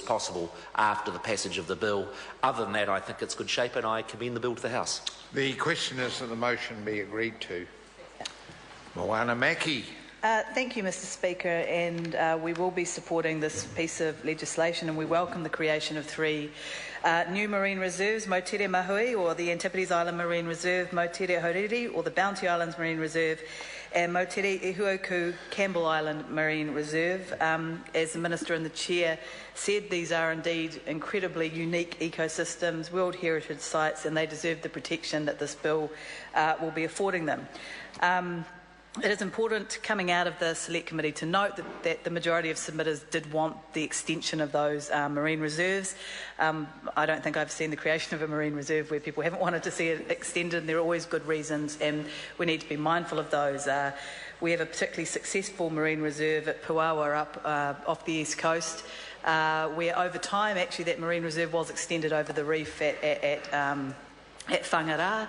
possible after the passage of the bill. Other than that, I think it's good shape and I commend the bill to the House. The question is that the motion be agreed to. Moana Maki. Thank you, Mr Speaker, and we will be supporting this piece of legislation, and we welcome the creation of 3 new marine reserves: Motere Mahui, or the Antipodes Island Marine Reserve, Motere Hauriri, or the Bounty Islands Marine Reserve, and Motere Ihuoku Campbell Island Marine Reserve. As the Minister and the Chair said, these are indeed incredibly unique ecosystems, World Heritage Sites, and they deserve the protection that this bill will be affording them. It is important coming out of the Select Committee to note that the majority of submitters did want the extension of those marine reserves. I don't think I've seen the creation of a marine reserve where people haven't wanted to see it extended, and there are always good reasons, and we need to be mindful of those. We have a particularly successful marine reserve at Puawa up off the east coast, where over time actually that marine reserve was extended over the reef at Whangarā,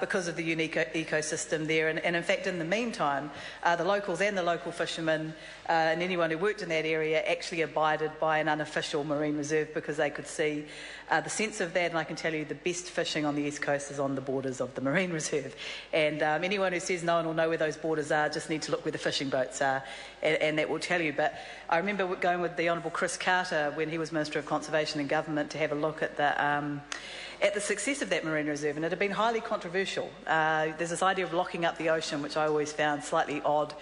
because of the unique ecosystem there. And in fact, in the meantime, the locals and the local fishermen and anyone who worked in that area actually abided by an unofficial marine reserve because they could see the sense of that. And I can tell you the best fishing on the East Coast is on the borders of the marine reserve. And anyone who says no one will know where those borders are just need to look where the fishing boats are, and that will tell you. But I remember going with the Honourable Chris Carter when he was Minister of Conservation and Government to have a look at the success of that marine reserve, and it had been highly controversial. There's this idea of locking up the ocean, which I always found slightly odd,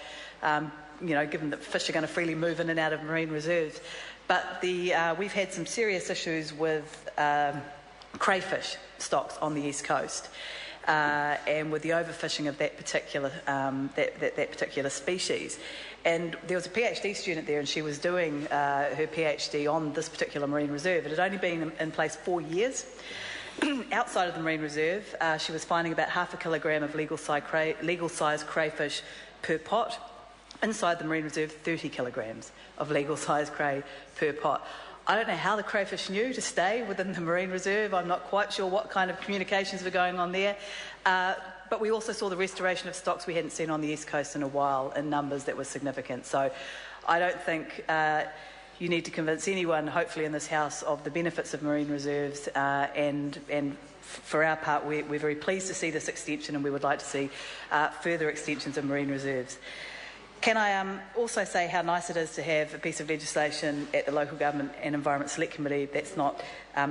given that fish are going to freely move in and out of marine reserves. But we've had some serious issues with crayfish stocks on the East Coast, and with the overfishing of that particular species. And there was a PhD student there, and she was doing her PhD on this particular marine reserve. It had only been in place 4 years. Outside of the marine reserve, she was finding about 0.5 kilogram of legal-sized crayfish per pot. Inside the marine reserve, 30 kilograms of legal-sized cray per pot. I don't know how the crayfish knew to stay within the marine reserve. I'm not quite sure what kind of communications were going on there. But we also saw the restoration of stocks we hadn't seen on the East Coast in a while in numbers that were significant. So I don't think you need to convince anyone, hopefully in this House, of the benefits of marine reserves, and for our part, we're very pleased to see this extension, and we would like to see further extensions of marine reserves. Can I also say how nice it is to have a piece of legislation at the Local Government and Environment Select Committee that's not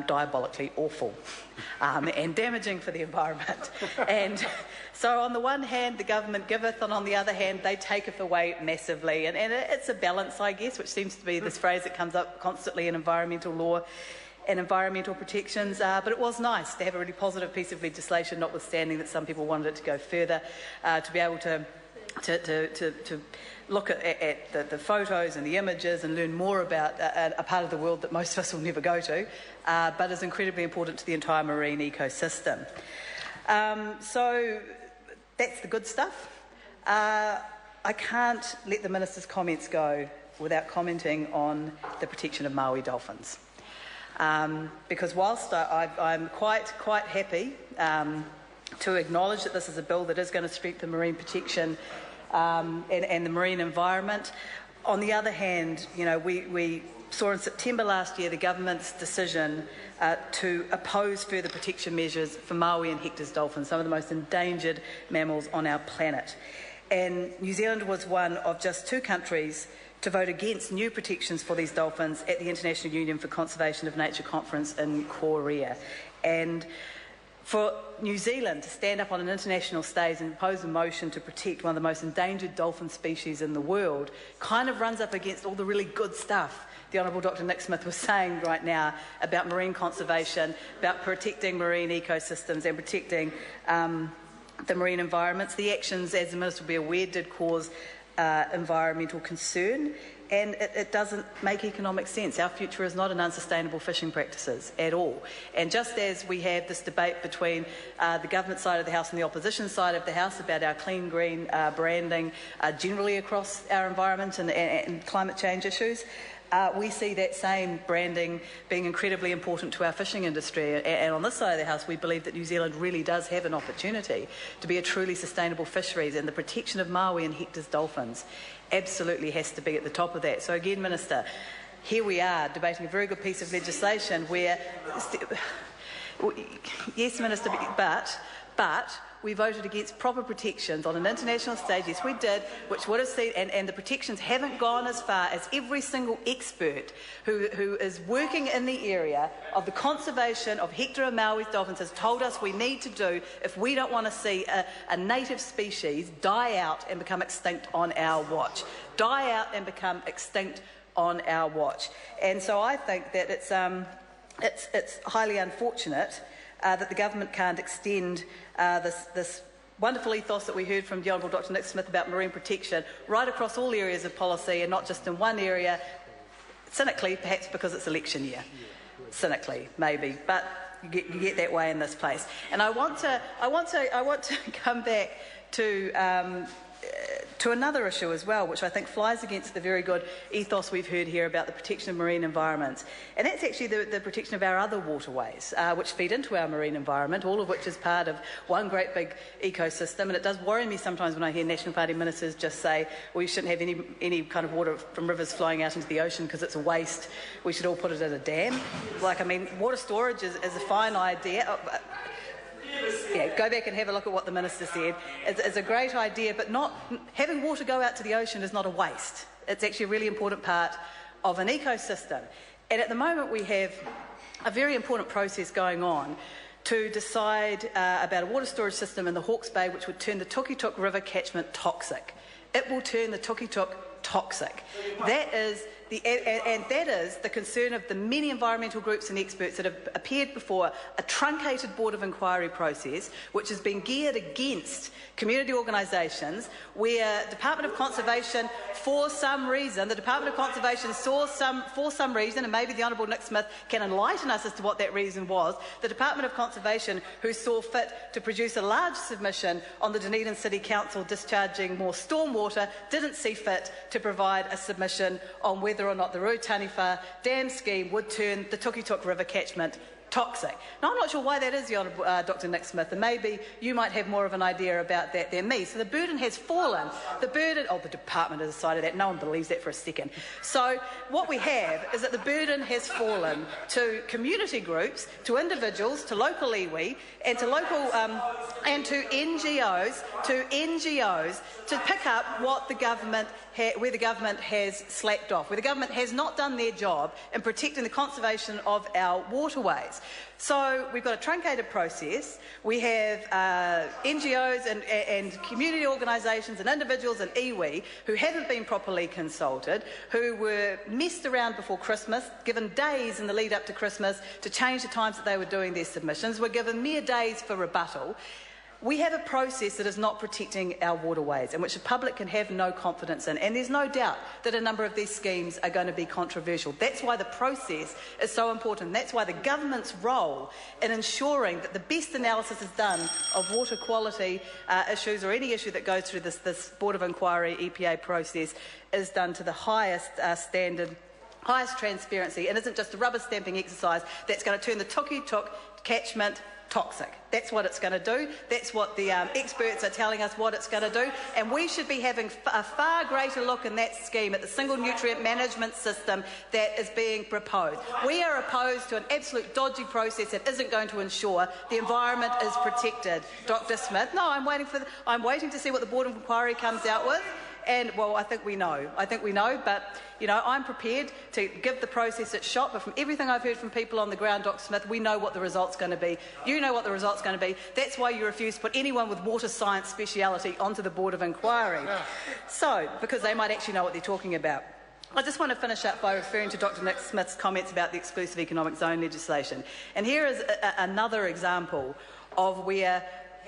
diabolically awful and damaging for the environment. And so on the one hand, the government giveth, and on the other hand, they taketh away massively. And it's a balance, I guess, which seems to be this phrase that comes up constantly in environmental law and environmental protections. But it was nice to have a really positive piece of legislation, notwithstanding that some people wanted it to go further, to be able to look at the photos and the images and learn more about a part of the world that most of us will never go to, but is incredibly important to the entire marine ecosystem. So that's the good stuff. I can't let the Minister's comments go without commenting on the protection of Maui dolphins. Because whilst I'm quite happy to acknowledge that this is a bill that is going to strengthen marine protection and the marine environment. On the other hand, we saw in September last year the government's decision to oppose further protection measures for Maui and Hector's dolphins, some of the most endangered mammals on our planet. And New Zealand was one of just 2 countries to vote against new protections for these dolphins at the International Union for Conservation of Nature conference in Korea. And for New Zealand to stand up on an international stage and impose a motion to protect one of the most endangered dolphin species in the world kind of runs up against all the really good stuff the Honourable Dr Nick Smith was saying right now about marine conservation, about protecting marine ecosystems and protecting the marine environments. The actions, as the Minister will be aware, did cause environmental concern, and it doesn't make economic sense. Our future is not in unsustainable fishing practices at all. And just as we have this debate between the government side of the House and the opposition side of the House about our clean green branding generally across our environment and climate change issues, we see that same branding being incredibly important to our fishing industry. And on this side of the House, we believe that New Zealand really does have an opportunity to be a truly sustainable fisheries, and the protection of Maui and Hector's dolphins absolutely has to be at the top of that. So again, Minister, here we are debating a very good piece of legislation where, yes, Minister, but we voted against proper protections on an international stage. Yes, we did, which would have seen, and the protections haven't gone as far as every single expert who is working in the area of the conservation of Hector and Maui's dolphins has told us we need to do if we don't want to see a native species die out and become extinct on our watch. Die out and become extinct on our watch. And so I think that it's highly unfortunate that the government can't extend this wonderful ethos that we heard from the Honourable Dr Nick Smith about marine protection right across all areas of policy and not just in one area, cynically, perhaps because it's election year. Cynically, maybe, but you get that way in this place. And I want to come back to another issue as well, which I think flies against the very good ethos we've heard here about the protection of marine environments. And that's actually the protection of our other waterways, which feed into our marine environment, all of which is part of one great big ecosystem. And it does worry me sometimes when I hear National Party ministers just say, well, you shouldn't have any kind of water from rivers flowing out into the ocean because it's a waste. We should all put it in a dam. Like, I mean, water storage is a fine idea. Yeah, go back and have a look at what the Minister said. It's a great idea, but not having water go out to the ocean is not a waste. It's actually a really important part of an ecosystem. And at the moment we have a very important process going on to decide about a water storage system in the Hawke's Bay which would turn the Tukituk River catchment toxic. It will turn the Tukituk toxic. That is the concern of the many environmental groups and experts that have appeared before a truncated Board of Inquiry process which has been geared against community organisations where Department of Conservation, for some reason, and maybe the Honourable Nick Smith can enlighten us as to what that reason was, the Department of Conservation, who saw fit to produce a large submission on the Dunedin City Council discharging more stormwater, didn't see fit to provide a submission on whether or not the Rūtaniwha dam scheme would turn the Tukituk River catchment toxic. Now, I'm not sure why that is, Dr Nick Smith, and maybe you might have more of an idea about that than me. So the burden has fallen. The Department has decided that. No one believes that for a second. So what we have is that the burden has fallen to community groups, to individuals, to local iwi, and to local and to NGOs, to pick up what the government where the government has slacked off, where the government has not done their job in protecting the conservation of our waterways. So we've got a truncated process. We have NGOs and community organisations and individuals and iwi who haven't been properly consulted, who were messed around before Christmas, given days in the lead up to Christmas to change the times that they were doing their submissions, were given mere days for rebuttal. We have a process that is not protecting our waterways and which the public can have no confidence in. And there's no doubt that a number of these schemes are going to be controversial. That's why the process is so important. That's why the government's role in ensuring that the best analysis is done of water quality issues or any issue that goes through this Board of Inquiry EPA process is done to the highest standard, highest transparency, and isn't just a rubber stamping exercise that's going to turn the Tukituk catchment toxic. That's what it's going to do. That's what the experts are telling us what it's going to do. And we should be having a far greater look in that scheme at the single nutrient management system that is being proposed. We are opposed to an absolute dodgy process that isn't going to ensure the environment is protected. Dr Smith, no, I'm waiting to see what the Board of Inquiry comes out with. And, well, I think we know, but, you know, I'm prepared to give the process its shot, but from everything I've heard from people on the ground, Dr Smith, we know what the result's going to be. You know what the result's going to be. That's why you refuse to put anyone with water science speciality onto the Board of Inquiry. So, because they might actually know what they're talking about. I just want to finish up by referring to Dr Nick Smith's comments about the exclusive economic zone legislation. And here is another example of where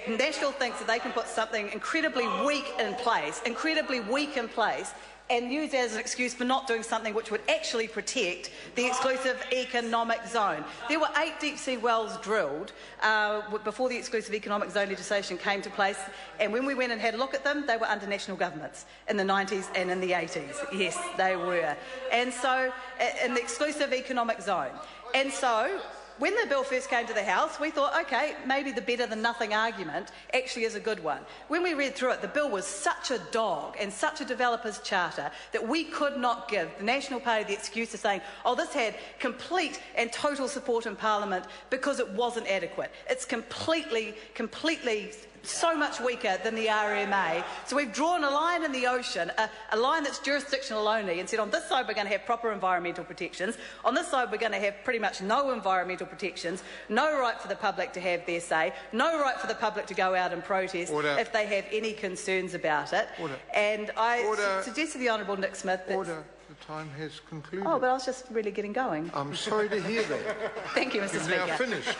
National thinks that they can put something incredibly weak in place, and use it as an excuse for not doing something which would actually protect the exclusive economic zone. There were 8 deep-sea wells drilled before the exclusive economic zone legislation came to place, and when we went and had a look at them, they were under national governments in the 90s and in the 80s. Yes, they were. And so, in the exclusive economic zone. And so, when the bill first came to the House, we thought, OK, maybe the better than nothing argument actually is a good one. When we read through it, the bill was such a dog and such a developer's charter that we could not give the National Party the excuse of saying, oh, this had complete and total support in Parliament because it wasn't adequate. It's completely so much weaker than the RMA. So we've drawn a line in the ocean, a line that's jurisdictional only, and said on this side we're going to have proper environmental protections, on this side we're going to have pretty much no environmental protections, no right for the public to have their say, no right for the public to go out and protest if they have any concerns about it. And I suggest to the Honourable Nick Smith that... The time has concluded. Oh, but I was just really getting going. I'm sorry to hear that. Thank you, Mr. Speaker. You've now finished.